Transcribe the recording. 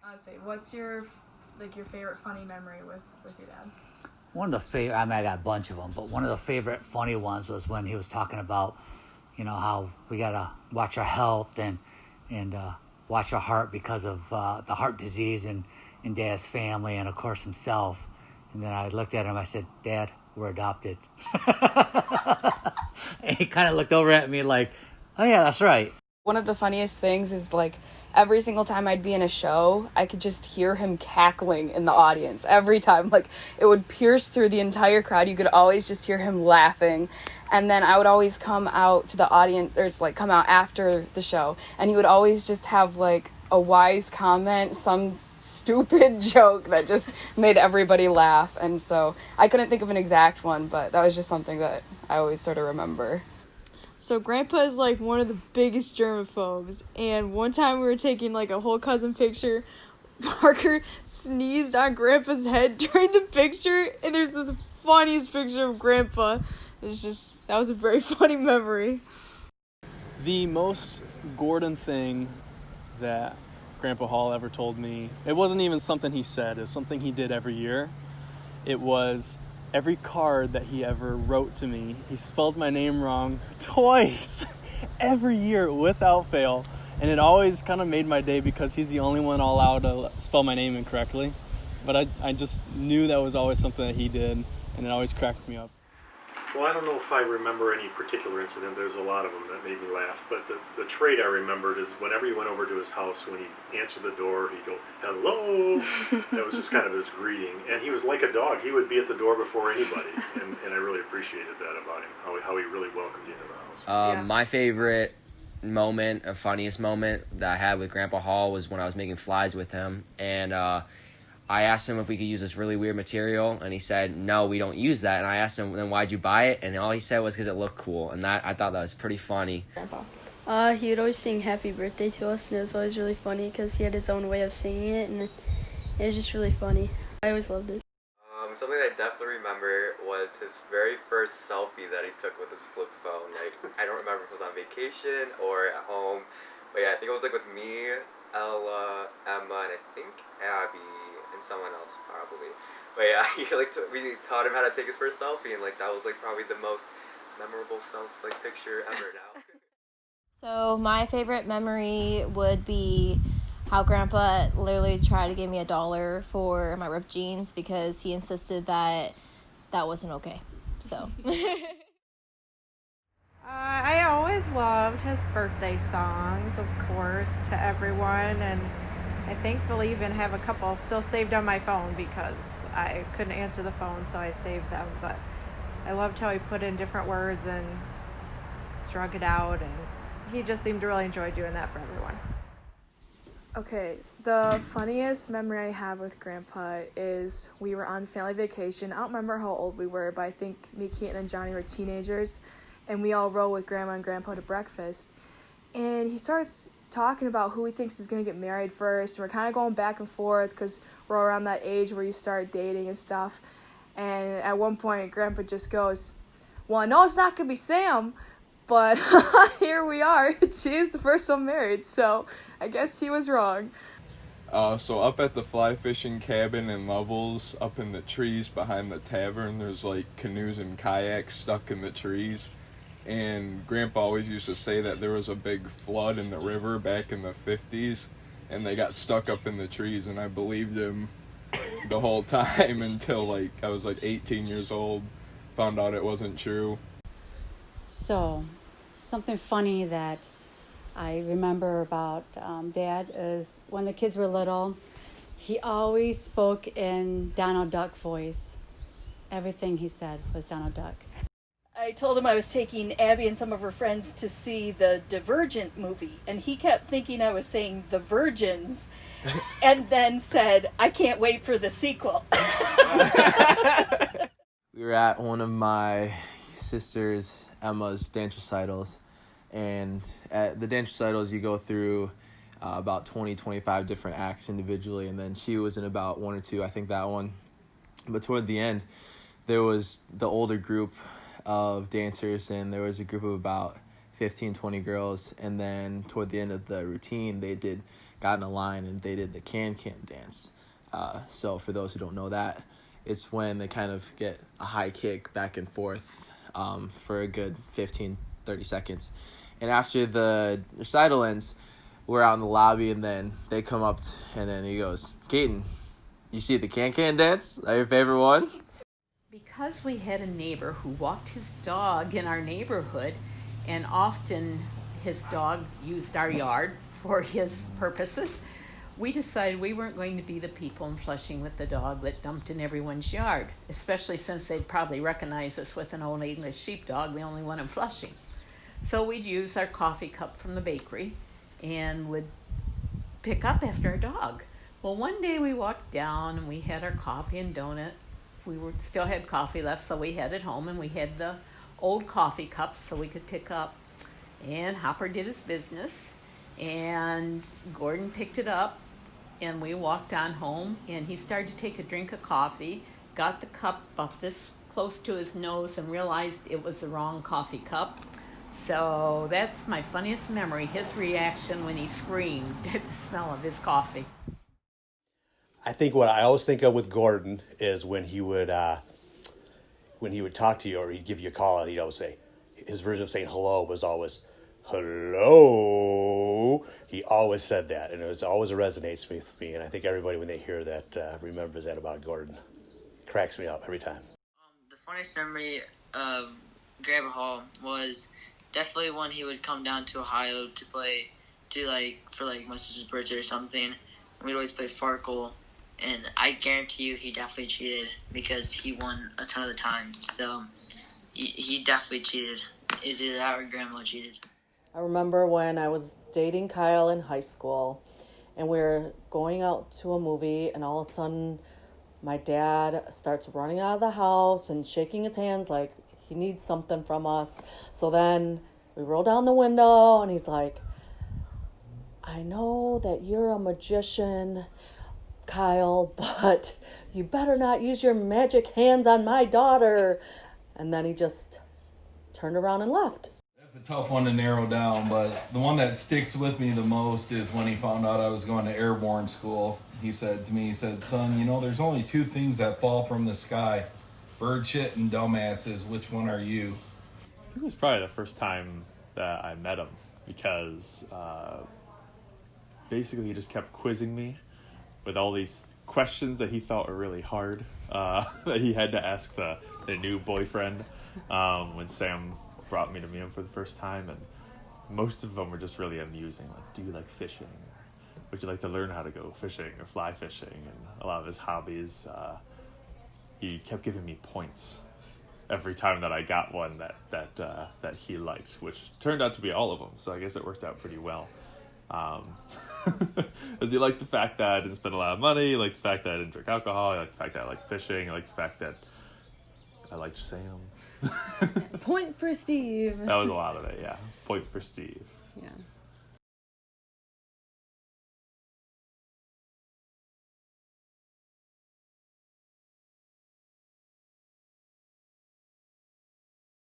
Honestly, what's your favorite funny memory with your dad? One of the favorite, I got a bunch of them, but one of the favorite funny ones was when he was talking about, how we got to watch our health and watch our heart because of the heart disease in Dad's family and, of course, himself. And then I looked at him, I said, Dad, we're adopted. And he kind of looked over at me like, oh, yeah, that's right. One of the funniest things is, every single time I'd be in a show, I could just hear him cackling in the audience. Every time. It would pierce through the entire crowd. You could always just hear him laughing. And then I would always come out to the audience, or come out after the show, and he would always just have, a wise comment, some stupid joke that just made everybody laugh. And so I couldn't think of an exact one, but that was just something that I always sort of remember. So Grandpa is one of the biggest germaphobes, and one time we were taking a whole cousin picture. Parker sneezed on Grandpa's head during the picture, and there's this funniest picture of Grandpa. That was a very funny memory. The most Gordon thing that Grandpa Hall ever told me, it wasn't even something he said, it's something he did every year. It was every card that he ever wrote to me, he spelled my name wrong twice, every year without fail. And it always kind of made my day because he's the only one allowed to spell my name incorrectly. But I just knew that was always something that he did, and it always cracked me up. Well, I don't know if I remember any particular incident. There's a lot of them that made me laugh. But the trait I remembered is whenever you went over to his house, when he answered the door, he'd go, hello. That was just kind of his greeting. And he was like a dog. He would be at the door before anybody. And I really appreciated that about him, how he really welcomed you into the house. My favorite moment, a funniest moment that I had with Grandpa Hall was when I was making flies with him. And I asked him if we could use this really weird material, and he said, no, we don't use that. And I asked him, then why'd you buy it? And all he said was because it looked cool, and I thought that was pretty funny. Grandpa? He would always sing Happy Birthday to us, and it was always really funny because he had his own way of singing it, and it was just really funny. I always loved it. Something I definitely remember was his very first selfie that he took with his flip phone. I don't remember if it was on vacation or at home, but yeah, I think it was with me, Ella, Emma, and I think Abby, and someone else probably. But yeah, we taught him how to take his first selfie, and that was probably the most memorable picture ever now. So my favorite memory would be how Grandpa literally tried to give me $1 for my ripped jeans because he insisted that wasn't okay. So I always loved his birthday songs, of course, to everyone, and I thankfully even have a couple still saved on my phone because I couldn't answer the phone, so I saved them. But I loved how he put in different words and drug it out, and he just seemed to really enjoy doing that for everyone. Okay, the funniest memory I have with Grandpa is we were on family vacation. I don't remember how old we were, but I think me, Keaton, and Johnny were teenagers, and we all rode with Grandma and Grandpa to breakfast. And he starts talking about who he thinks is going to get married first, and we're kind of going back and forth because we're around that age where you start dating and stuff. And at one point, Grandpa just goes, well, I know it's not going to be Sam, but here we are. She's the first one married, so I guess he was wrong. So up at the fly fishing cabin in Lovell's, up in the trees behind the tavern, there's canoes and kayaks stuck in the trees. And Grandpa always used to say that there was a big flood in the river back in the 50s, and they got stuck up in the trees, and I believed him the whole time until I was 18 years old, found out it wasn't true. So, something funny that I remember about Dad is when the kids were little, he always spoke in Donald Duck voice. Everything he said was Donald Duck. I told him I was taking Abby and some of her friends to see the Divergent movie, and he kept thinking I was saying The Virgins, and then said, I can't wait for the sequel. We were at one of my sister's, Emma's, dance recitals, and at the dance recitals you go through about 20-25 different acts individually, and then she was in about one or two, I think that one. But toward the end, there was the older group of dancers, and there was a group of about 15, 20 girls, and then toward the end of the routine, they got in a line and they did the can-can dance. So for those who don't know that, it's when they kind of get a high kick back and forth for a good 15, 30 seconds. And after the recital ends, we're out in the lobby, and then they come up and then he goes, Keaton, you see the can-can dance? Is that your favorite one? Because we had a neighbor who walked his dog in our neighborhood, and often his dog used our yard for his purposes, we decided we weren't going to be the people in Flushing with the dog that dumped in everyone's yard, especially since they'd probably recognize us with an old English sheepdog, the only one in Flushing. So we'd use our coffee cup from the bakery and would pick up after our dog. Well, one day we walked down and we had our coffee and donut. Still had coffee left, so we headed home, and we had the old coffee cups so we could pick up. And Hopper did his business, and Gordon picked it up, and we walked on home, and he started to take a drink of coffee, got the cup up this close to his nose, and realized it was the wrong coffee cup. So that's my funniest memory, his reaction when he screamed at the smell of his coffee. I think what I always think of with Gordon is when he would talk to you or he'd give you a call, and he'd always say, his version of saying hello was always, hello. He always said that, and it always resonates with me, and I think everybody, when they hear that, remembers that about Gordon. It cracks me up every time. The funniest memory of Grandpa Hall was definitely when he would come down to Ohio to play, for my sister's birthday or something. We'd always play Farkle. And I guarantee you he definitely cheated because he won a ton of the time. So he definitely cheated. Is it that or Grandma cheated? I remember when I was dating Kyle in high school and we were going out to a movie, and all of a sudden my dad starts running out of the house and shaking his hands like he needs something from us. So then we roll down the window and he's like, I know that you're a magician, Kyle, but you better not use your magic hands on my daughter. And then he just turned around and left. That's a tough one to narrow down, but the one that sticks with me the most is when he found out I was going to airborne school. He said to me, son, there's only two things that fall from the sky, bird shit and dumbasses. Which one are you? It was probably the first time that I met him, because basically he just kept quizzing me with all these questions that he thought were really hard, that he had to ask the new boyfriend when Sam brought me to meet him for the first time. And most of them were just really amusing. Like, do you like fishing? Would you like to learn how to go fishing or fly fishing? And a lot of his hobbies, he kept giving me points every time that I got one that he liked, which turned out to be all of them. So I guess it worked out pretty well. As he liked the fact that I didn't spend a lot of money, he liked the fact that I didn't drink alcohol, he liked the fact that I liked fishing, he liked the fact that I liked Sam. Point for Steve. That was a lot of it, yeah. Point for Steve. Yeah.